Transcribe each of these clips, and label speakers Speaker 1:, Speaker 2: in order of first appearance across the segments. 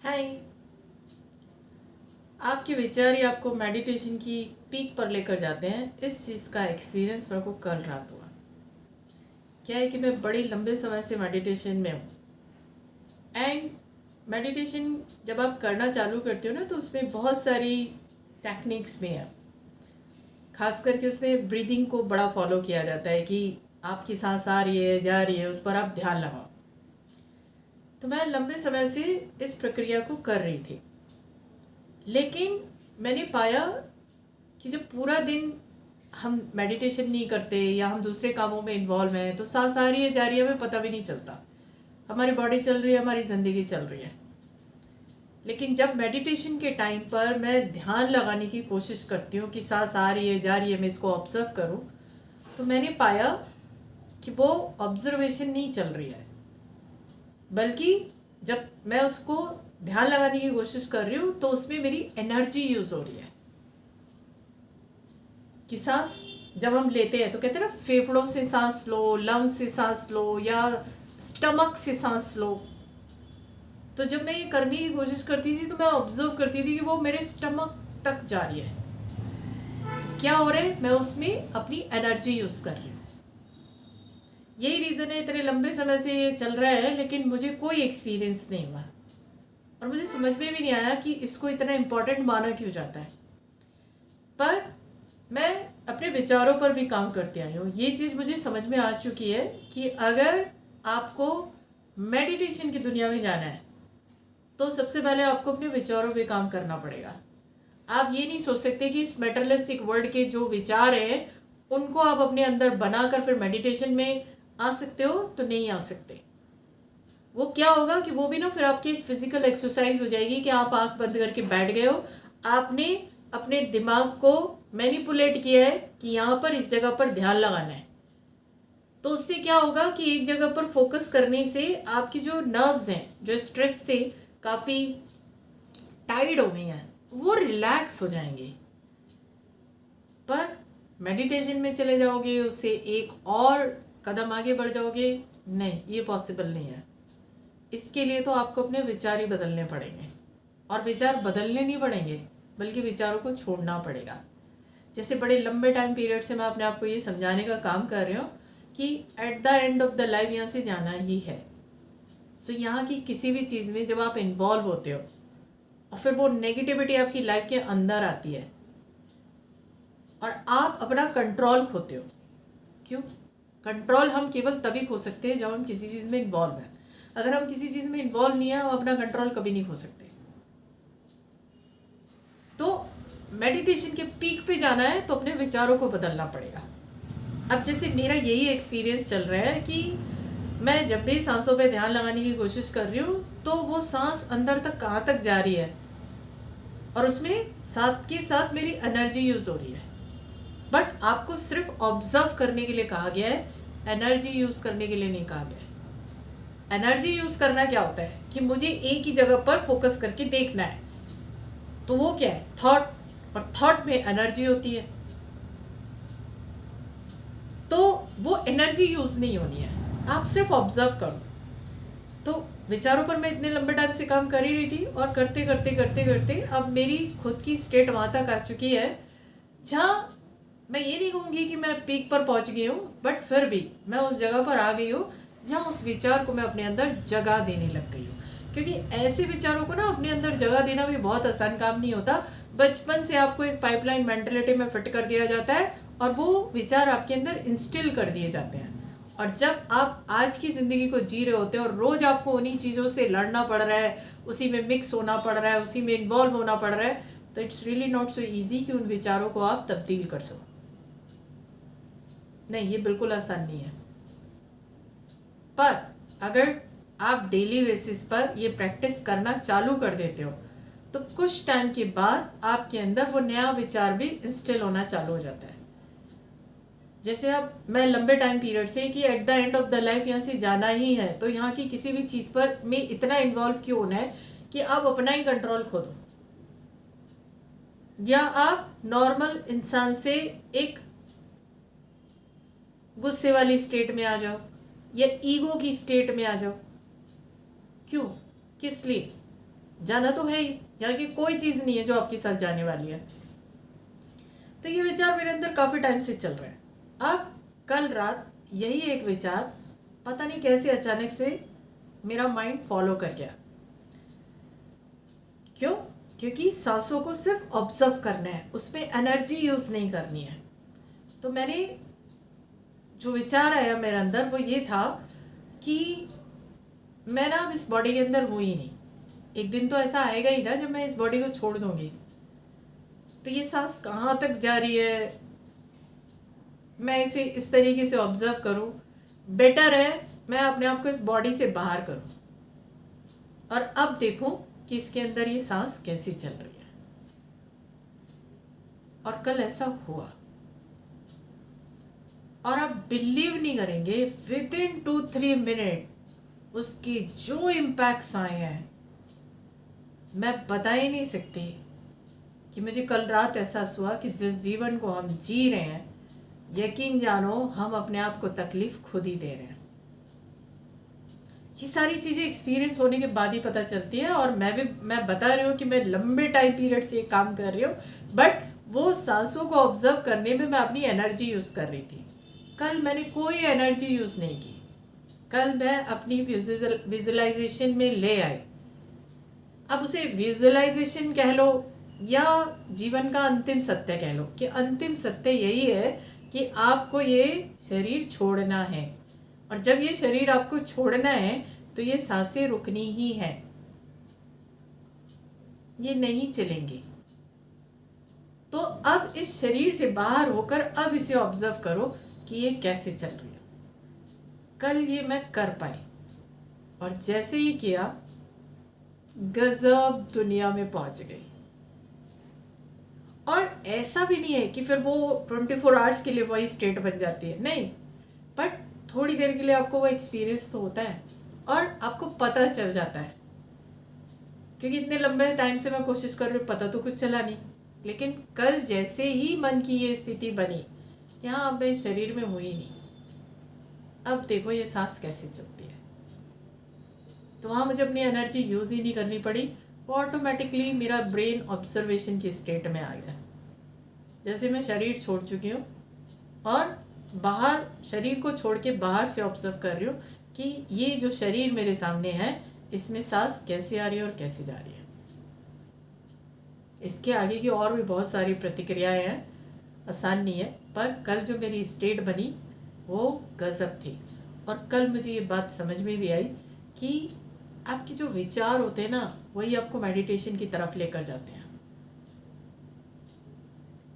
Speaker 1: हाय। आपके विचार ही आपको मेडिटेशन की पीक पर लेकर जाते हैं। इस चीज़ का एक्सपीरियंस मेरे को कल रात हुआ। क्या है कि मैं बड़ी लंबे समय से मेडिटेशन में हूँ। एंड मेडिटेशन जब आप करना चालू करते हो ना, तो उसमें बहुत सारी टेक्निक्स में है। खास करके उसमें ब्रीदिंग को बड़ा फॉलो किया जाता है कि आपकी सांस आ रही है जा रही है, उस पर आप ध्यान लगाओ। तो मैं लंबे समय से इस प्रक्रिया को कर रही थी, लेकिन मैंने पाया कि जब पूरा दिन हम मेडिटेशन नहीं करते या हम दूसरे कामों में इन्वॉल्व हैं, तो सांस आ रही है जा रही है हमें पता भी नहीं चलता। हमारी बॉडी चल रही है, हमारी ज़िंदगी चल रही है। लेकिन जब मेडिटेशन के टाइम पर मैं ध्यान लगाने की कोशिश करती हूँ कि सांस आ रही है जा रही है, मैं इसको ऑब्जर्व करूँ, तो मैंने पाया कि वो ऑब्जर्वेशन नहीं चल रही है, बल्कि जब मैं उसको ध्यान लगाने की कोशिश कर रही हूँ तो उसमें मेरी एनर्जी यूज़ हो रही है। कि सांस जब हम लेते हैं तो कहते हैं ना, फेफड़ों से सांस लो, लंग से सांस लो या स्टमक से सांस लो। तो जब मैं ये करने की कोशिश करती थी तो मैं ऑब्जर्व करती थी कि वो मेरे स्टमक तक जा रही है। तो क्या हो रहा है, मैं उसमें अपनी एनर्जी यूज़ कर रही हूँ। यही रीज़न है इतने लंबे समय से ये चल रहा है, लेकिन मुझे कोई एक्सपीरियंस नहीं हुआ और मुझे समझ में भी नहीं आया कि इसको इतना इम्पोर्टेंट माना क्यों जाता है। पर मैं अपने विचारों पर भी काम करती आई हूँ। ये चीज़ मुझे समझ में आ चुकी है कि अगर आपको मेडिटेशन की दुनिया में जाना है तो सबसे पहले आपको अपने विचारों पे काम करना पड़ेगा। आप ये नहीं सोच सकते कि इस मेटरलिस्टिक वर्ल्ड के जो विचार हैं उनको आप अपने अंदर बनाकर फिर मेडिटेशन में आ सकते हो, तो नहीं आ सकते। वो क्या होगा कि वो भी ना फिर आपकी एक फिजिकल एक्सरसाइज हो जाएगी कि आप आंख बंद करके बैठ गए हो। आपने अपने दिमाग को मैनिपुलेट किया है कि यहाँ पर इस जगह पर ध्यान लगाना है। तो उससे क्या होगा कि एक जगह पर फोकस करने से आपकी जो नर्व्स हैं, जो स्ट्रेस से काफ़ी टाइड हो गई हैं, वो रिलैक्स हो जाएंगे। पर मेडिटेशन में चले जाओगे, उससे एक और कदम आगे बढ़ जाओगे, नहीं, ये पॉसिबल नहीं है। इसके लिए तो आपको अपने विचार ही बदलने पड़ेंगे, और विचार बदलने नहीं पड़ेंगे बल्कि विचारों को छोड़ना पड़ेगा। जैसे बड़े लंबे टाइम पीरियड से मैं अपने आप को ये समझाने का काम कर रही हूँ कि at the end of the life यहाँ से जाना ही है। सो यहाँ की किसी भी चीज़ में जब आप इन्वॉल्व होते हो और फिर वो नेगेटिविटी आपकी लाइफ के अंदर आती है और आप अपना कंट्रोल खोते हो। क्यों? कंट्रोल हम केवल तभी खो सकते हैं जब हम किसी चीज़ में इन्वॉल्व हैं। अगर हम किसी चीज़ में इन्वॉल्व नहीं है, हम अपना कंट्रोल कभी नहीं खो सकते। तो मेडिटेशन के पीक पे जाना है तो अपने विचारों को बदलना पड़ेगा। अब जैसे मेरा यही एक्सपीरियंस चल रहा है कि मैं जब भी सांसों पे ध्यान लगाने की कोशिश कर रही हूँ तो वो सांस अंदर तक कहाँ तक जा रही है, और उसमें साथ के साथ मेरी एनर्जी यूज़ हो रही है। बट आपको सिर्फ ऑब्जर्व करने के लिए कहा गया है, एनर्जी यूज़ करने के लिए नहीं कहा गया है। एनर्जी यूज़ करना क्या होता है कि मुझे एक ही जगह पर फोकस करके देखना है। तो वो क्या है, थॉट, और थॉट में एनर्जी होती है। तो वो एनर्जी यूज़ नहीं होनी है, आप सिर्फ ऑब्जर्व करो। तो विचारों पर मैं इतने लंबे टाइम से काम कर ही रही थी, और करते करते करते करते अब मेरी खुद की स्टेट वहाँ तक आ चुकी है जहाँ मैं ये नहीं कहूँगी कि मैं पीक पर पहुँच गई हूँ, बट फिर भी मैं उस जगह पर आ गई हूँ जहाँ उस विचार को मैं अपने अंदर जगह देने लग गई हूँ। क्योंकि ऐसे विचारों को ना अपने अंदर जगह देना भी बहुत आसान काम नहीं होता। बचपन से आपको एक पाइपलाइन मेंटलिटी में फिट कर दिया जाता है और वो विचार आपके अंदर इंस्टिल कर दिए जाते हैं। और जब आप आज की ज़िंदगी को जी रहे होते हैं और रोज़ आपको उन्हीं चीज़ों से लड़ना पड़ रहा है, उसी में मिक्स होना पड़ रहा है, उसी में इन्वॉल्व होना पड़ रहा है, तो it's really not so easy कि उन विचारों को आप तब्दील कर सको। नहीं, ये बिल्कुल आसान नहीं है। पर अगर आप डेली बेसिस पर ये प्रैक्टिस करना चालू कर देते हो तो कुछ टाइम के बाद आपके अंदर वो नया विचार भी इंस्टिल होना चालू हो जाता है। जैसे अब मैं लंबे टाइम पीरियड से कि at the end of the life यहाँ से जाना ही है, तो यहाँ की किसी भी चीज़ पर में इतना इन्वॉल्व क्यों होना है कि आप अपना ही कंट्रोल खो दो, या आप नॉर्मल इंसान से एक गुस्से वाली स्टेट में आ जाओ या ईगो की स्टेट में आ जाओ। क्यों? किस लिए? जाना तो है ही, यहाँ की कोई चीज़ नहीं है जो आपके साथ जाने वाली है। तो ये विचार मेरे अंदर काफ़ी टाइम से चल रहे हैं। अब कल रात यही एक विचार पता नहीं कैसे अचानक से मेरा माइंड फॉलो कर गया। क्यों? क्योंकि सांसों को सिर्फ ऑब्जर्व करना है, उसमें एनर्जी यूज़ नहीं करनी है। तो मैंने जो विचार आया मेरे अंदर वो ये था कि मैं ना अब इस बॉडी के अंदर हूँ ही नहीं। एक दिन तो ऐसा आएगा ही ना जब मैं इस बॉडी को छोड़ दूँगी। तो ये सांस कहाँ तक जा रही है, मैं इसे इस तरीके से ऑब्जर्व करूँ। बेटर है मैं अपने आप को इस बॉडी से बाहर करूँ और अब देखूँ कि इसके अंदर ये सांस कैसी चल रही है। और कल ऐसा हुआ और आप बिलीव नहीं करेंगे, विद इन 2-3 मिनट उसके जो इम्पैक्ट्स आए हैं मैं बता ही नहीं सकती। कि मुझे कल रात एहसास हुआ कि जिस जीवन को हम जी रहे हैं, यकीन जानो हम अपने आप को तकलीफ खुद ही दे रहे हैं। ये सारी चीज़ें एक्सपीरियंस होने के बाद ही पता चलती है। और मैं बता रही हूँ कि मैं लंबे टाइम पीरियड से ये काम कर रही हूँ, बट वो सांसों को ऑब्जर्व करने में मैं अपनी एनर्जी यूज़ कर रही थी। कल मैंने कोई एनर्जी यूज़ नहीं की। कल मैं अपनी विजुअलाइजेशन में ले आई। अब उसे विजुअलाइजेशन कह लो या जीवन का अंतिम सत्य कह लो, कि अंतिम सत्य यही है कि आपको ये शरीर छोड़ना है। और जब ये शरीर आपको छोड़ना है तो ये सांसें रुकनी ही है, ये नहीं चलेंगी। तो अब इस शरीर से बाहर होकर अब इसे ऑब्जर्व करो कि ये कैसे चल रही है। कल ये मैं कर पाई और जैसे ही किया गजब दुनिया में पहुंच गई। और ऐसा भी नहीं है कि फिर वो 24 आवर्स के लिए वही स्टेट बन जाती है, नहीं, बट थोड़ी देर के लिए आपको वो एक्सपीरियंस तो होता है और आपको पता चल जाता है। क्योंकि इतने लंबे टाइम से मैं कोशिश कर रही हूँ, पता तो कुछ चला नहीं। लेकिन कल जैसे ही मन की ये स्थिति बनी, यहाँ अब मैं शरीर में हुई नहीं, अब देखो ये सांस कैसे चलती है। तो वहाँ मुझे अपनी एनर्जी यूज़ ही नहीं करनी पड़ी, ऑटोमेटिकली मेरा ब्रेन ऑब्जर्वेशन की स्टेट में आ गया। जैसे मैं शरीर छोड़ चुकी हूँ और बाहर, शरीर को छोड़ के बाहर से ऑब्जर्व कर रही हूँ कि ये जो शरीर मेरे सामने है इसमें सांस कैसे आ रही है और कैसे जा रही है। इसके आगे की और भी बहुत सारी प्रतिक्रियाएं हैं, आसान नहीं है, पर कल जो मेरी स्टेट बनी वो गजब थी। और कल मुझे ये बात समझ में भी आई कि आपके जो विचार होते हैं ना, वही आपको मेडिटेशन की तरफ लेकर जाते हैं।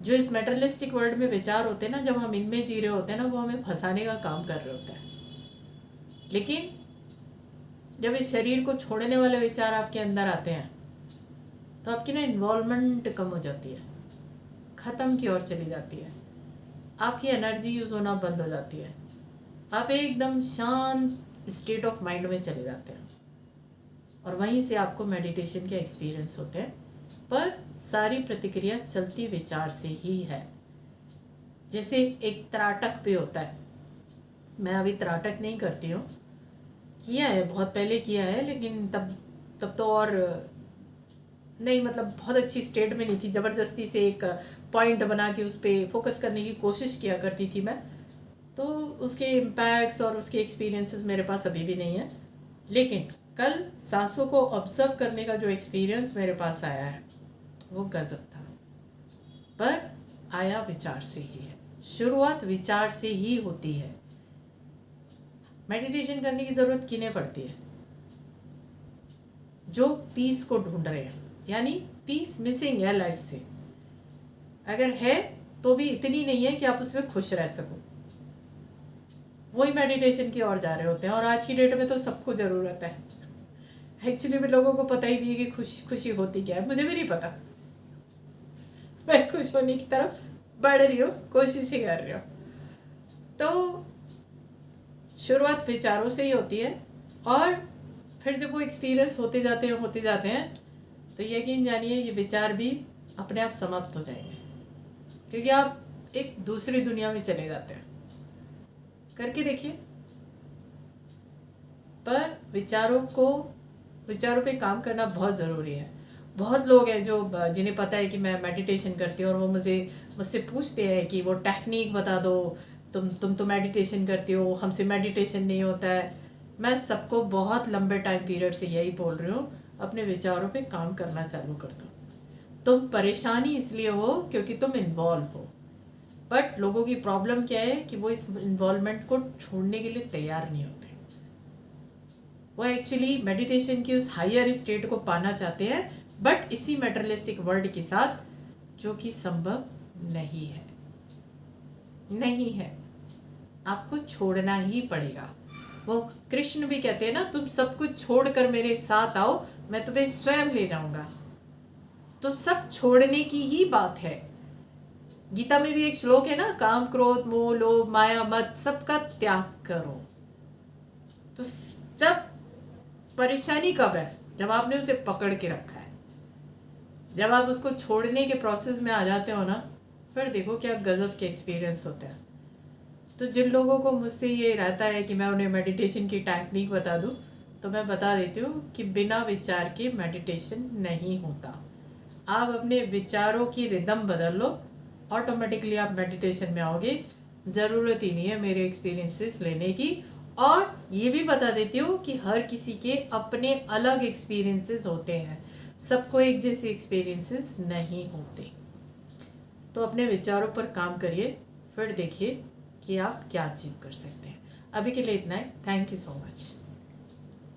Speaker 1: जो इस मेटरलिस्टिक वर्ल्ड में विचार होते हैं ना, जब हम इनमें जी रहे होते हैं ना, वो हमें फंसाने का काम कर रहे होते हैं। लेकिन जब इस शरीर को छोड़ने वाले विचार आपके अंदर आते हैं तो आपकी ना इन्वॉल्वमेंट कम हो जाती है, ख़त्म की ओर चली जाती है, आपकी एनर्जी यूज़ होना बंद हो जाती है, आप एकदम शांत स्टेट ऑफ माइंड में चले जाते हैं और वहीं से आपको मेडिटेशन के एक्सपीरियंस होते हैं। पर सारी प्रतिक्रिया चलती विचार से ही है। जैसे एक त्राटक पे होता है, मैं अभी त्राटक नहीं करती हूँ, किया है बहुत पहले किया है, लेकिन तब तो और नहीं, मतलब बहुत अच्छी स्टेट में नहीं थी। ज़बरदस्ती से एक पॉइंट बना के उस पर फोकस करने की कोशिश किया करती थी मैं, तो उसके इम्पैक्ट्स और उसके एक्सपीरियंसेस मेरे पास अभी भी नहीं है। लेकिन कल सांसों को ऑब्जर्व करने का जो एक्सपीरियंस मेरे पास आया है वो गजब था। पर आया विचार से ही है, शुरुआत विचार से ही होती है। मेडिटेशन करने की ज़रूरत किन्हें पड़ती है? जो पीस को ढूंढ रहे हैं, यानी पीस मिसिंग है लाइफ से। अगर है तो भी इतनी नहीं है कि आप उसमें खुश रह सको, वही मेडिटेशन की ओर जा रहे होते हैं। और आज की डेट में तो सबको ज़रूरत है। एक्चुअली में लोगों को पता ही नहीं है कि खुशी होती क्या है। मुझे भी नहीं पता, मैं खुश होने की तरफ बढ़ रही हूँ, कोशिश ही कर रही हूँ। तो शुरुआत विचारों से ही होती है और फिर जब वो एक्सपीरियंस होते जाते हैं तो यकीन जानिए ये विचार भी अपने आप समाप्त हो जाएंगे, क्योंकि आप एक दूसरी दुनिया में चले जाते हैं। करके देखिए। पर विचारों को विचारों पे काम करना बहुत ज़रूरी है। बहुत लोग हैं जो जिन्हें पता है कि मैं मेडिटेशन करती हूँ और वो मुझसे पूछते हैं कि वो टेक्निक बता दो, तुम तो मेडिटेशन करती हो, हमसे मेडिटेशन नहीं होता है। मैं सबको बहुत लंबे टाइम पीरियड से यही बोल रही हूँ, अपने विचारों पे काम करना चालू कर दो। तुम परेशानी इसलिए हो क्योंकि तुम इन्वॉल्व हो, बट लोगों की प्रॉब्लम क्या है कि वो इस इन्वॉल्वमेंट को छोड़ने के लिए तैयार नहीं होते। वो एक्चुअली मेडिटेशन की उस हायर स्टेट को पाना चाहते हैं, बट इसी मेटरलिस्टिक वर्ल्ड के साथ, जो कि संभव नहीं है। नहीं है, आपको छोड़ना ही पड़ेगा। वो कृष्ण भी कहते हैं ना, तुम सब कुछ छोड़कर मेरे साथ आओ, मैं तुम्हें स्वयं ले जाऊंगा। तो सब छोड़ने की ही बात है। गीता में भी एक श्लोक है ना, काम क्रोध मोह लोभ माया मत सबका त्याग करो। तो जब परेशानी कब है? जब आपने उसे पकड़ के रखा है। जब आप उसको छोड़ने के प्रोसेस में आ जाते हो ना, फिर देखो क्या गजब के एक्सपीरियंस होते हैं। तो जिन लोगों को मुझसे ये रहता है कि मैं उन्हें मेडिटेशन की टेक्निक बता दूं, तो मैं बता देती हूँ कि बिना विचार के मेडिटेशन नहीं होता। आप अपने विचारों की रिदम बदल लो, ऑटोमेटिकली आप मेडिटेशन में आओगे। ज़रूरत ही नहीं है मेरे एक्सपीरियंसेस लेने की। और ये भी बता देती हूँ कि हर किसी के अपने अलग एक्सपीरियंसेस होते हैं, सबको एक जैसे एक्सपीरियंसेस नहीं होते। तो अपने विचारों पर काम करिए, फिर देखिए कि आप क्या अचीव कर सकते हैं। अभी के लिए इतना ही। Thank you so much.